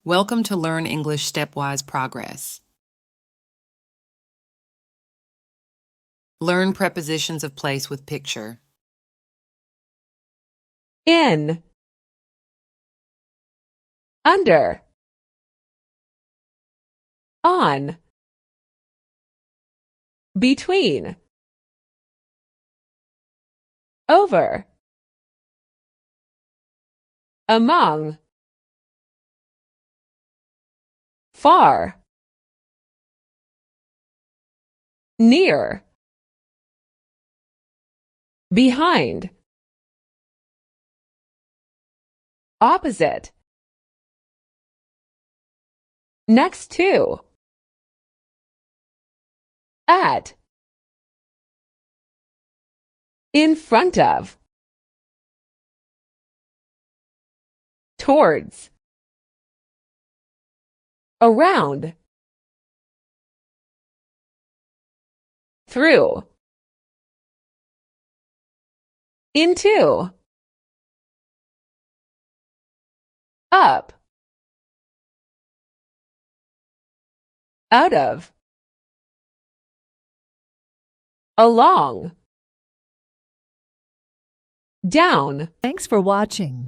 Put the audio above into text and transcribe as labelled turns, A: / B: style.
A: Welcome to Learn English Stepwise Progress. Learn prepositions of place with picture.
B: In, under, on, between, over, among, far, near, behind, opposite, next to, at, in front of, towards, around, through, into, up, out of, along, down.
C: Thanks for watching.